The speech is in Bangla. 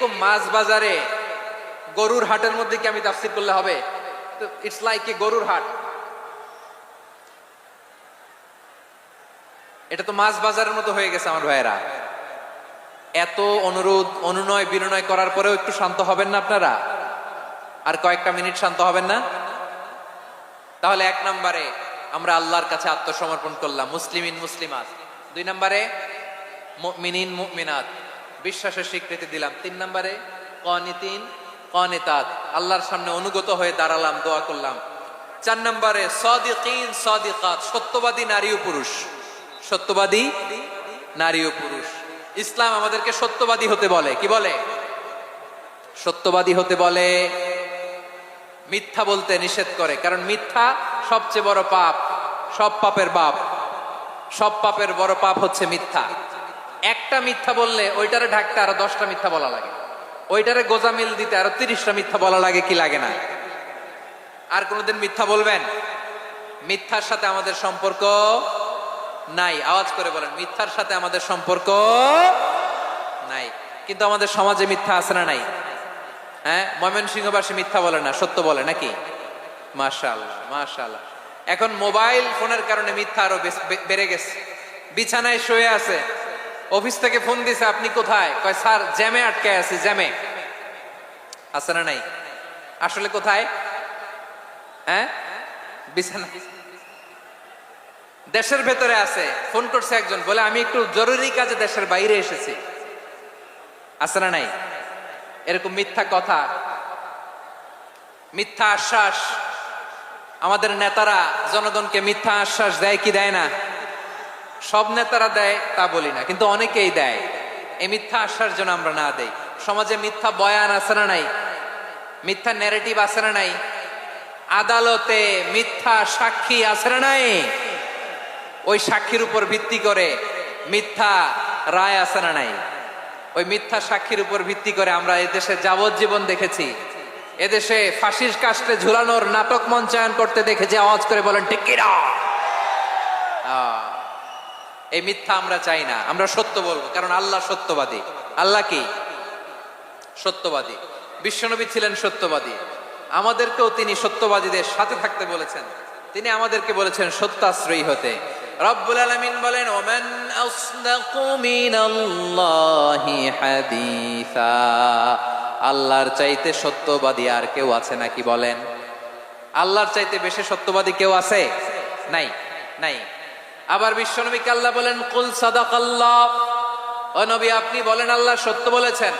এইরকম মাছ বাজারে গরুর হাটের মধ্যে কি আমি তাফসীর করলে হবে? ইটস লাইক এ গরুর হাট। এটা তো মাছ বাজারের মতো হয়ে গেছে আমার ভাইয়েরা। এত অনুরোধ অনুনয় বিনয় করার পরেও একটু শান্ত হবেন না আপনারা? আর কয়েকটা মিনিট শান্ত হবেন না? তাহলে এক নম্বরে আমরা আল্লাহর কাছে আত্মসমর্পণ করলাম, মুসলিমিন মুসলিমাত। দুই নম্বরে মুমিনিন মুমিনাত, বিশ্বাসের স্বীকৃতি দিলাম। তিন নম্বরে কানিতিন কানিতাত, আল্লাহর সামনে অনুগত হয়ে দাঁড়ালাম, দোয়া করলাম। চার নম্বরে সাদিকিন সাদিকাত, সত্যবাদী নারী ও পুরুষ। সত্যবাদী নারী ও পুরুষ। ইসলাম আমাদেরকে সত্যবাদী হতে বলে। কি বলে? সত্যবাদী হতে বলে। মিথ্যা বলতে নিষেধ করে, কারণ মিথ্যা সবচেয়ে বড় পাপ, সব পাপের বাপ। সব পাপের বড় পাপ হচ্ছে মিথ্যা। একটা মিথ্যা বললে ওইটারে ঢাকতে আরো 10টা মিথ্যা বলা লাগে, ওইটারে গোজামিল দিতে আরো 30টা মিথ্যা বলা লাগে, কি লাগে না? আর কোনোদিন মিথ্যা বলবেন? মিথ্যার সাথে আমাদের সম্পর্ক নাই। আওয়াজ করে বলেন, মিথ্যার সাথে আমাদের সম্পর্ক নাই। কিন্তু আমাদের সমাজে মিথ্যা আছে না নাই? হ্যাঁ, ময়মনসিংহবাসী মিথ্যা বলে না, সত্য বলে নাকি? মাশাআল্লাহ মাশাআল্লাহ। এখন মোবাইল ফোনের কারণে মিথ্যা আরো বেড়ে গেছে। বিছানায় শুয়ে আছে, অফিস থেকে ফোন দিছে, আপনি কোথায়? কয় স্যার জ্যামে আটকে আছি। জ্যামে আছে না নাই? আসলে কোথায়? হ্যাঁ, বিছানা। দেশের ভেতরে আছে, ফোন করছে একজন, বলে আমি একটু জরুরি কাজে দেশের বাইরে এসেছি। আছে না নাই? এরকম মিথ্যা কথা, মিথ্যা আশ্বাস। আমাদের নেতারা জনগণকে মিথ্যা আশ্বাস দেয় কি দেয় না? সব নেতারা দেয় তা বলি না, কিন্তু অনেকেই দেয়। এই মিথ্যা আশ্বাস যেন আমরা না দেই। সমাজে মিথ্যা বয়ান আছে না নাই? মিথ্যা ন্যারেটিভ আছে না নাই? আদালতে মিথ্যা সাক্ষী আছে না নাই? ওই সাক্ষীর উপর ভিত্তি করে মিথ্যা রায় আছে না নাই? ওই মিথ্যা সাক্ষীর উপর ভিত্তি করে আমরা এদেশে যাবজ্জীবন দেখেছি, এদেশে ফাঁসির কাস্টে ঝুলানোর নাটক মঞ্চায়ন করতে দেখেছি। আওয়াজ করে বলেন ঠিক কি না? এই মিথ্যা আমরা চাই না, আমরা সত্য বলবো, কারণ আল্লাহ সত্যবাদী। আল্লাহ কি? সত্যবাদী। বিশ্বনবী ছিলেন সত্যবাদী, আমাদেরকেও তিনি সত্যবাদীদের সাথে থাকতে বলেছেন। তিনি আমাদেরকে বলেছেন সত্যাশ্রয়ী হতে। রব্বুল আলামিন বলেন, ওমান আসদাকু মিনাল্লাহি হাদিসা, আল্লাহর চাইতে সত্যবাদী আর কেউ আছে নাকি বলেন? আল্লাহর চাইতে বেশি সত্যবাদী কেউ আছে? নাই, নাই। আবার বিশ্বনবীকে আল্লাহ বলেন, কুল সাদাকাল্লাহ, ও নবী আপনি বলেন আল্লাহ সত্য বলেছেন।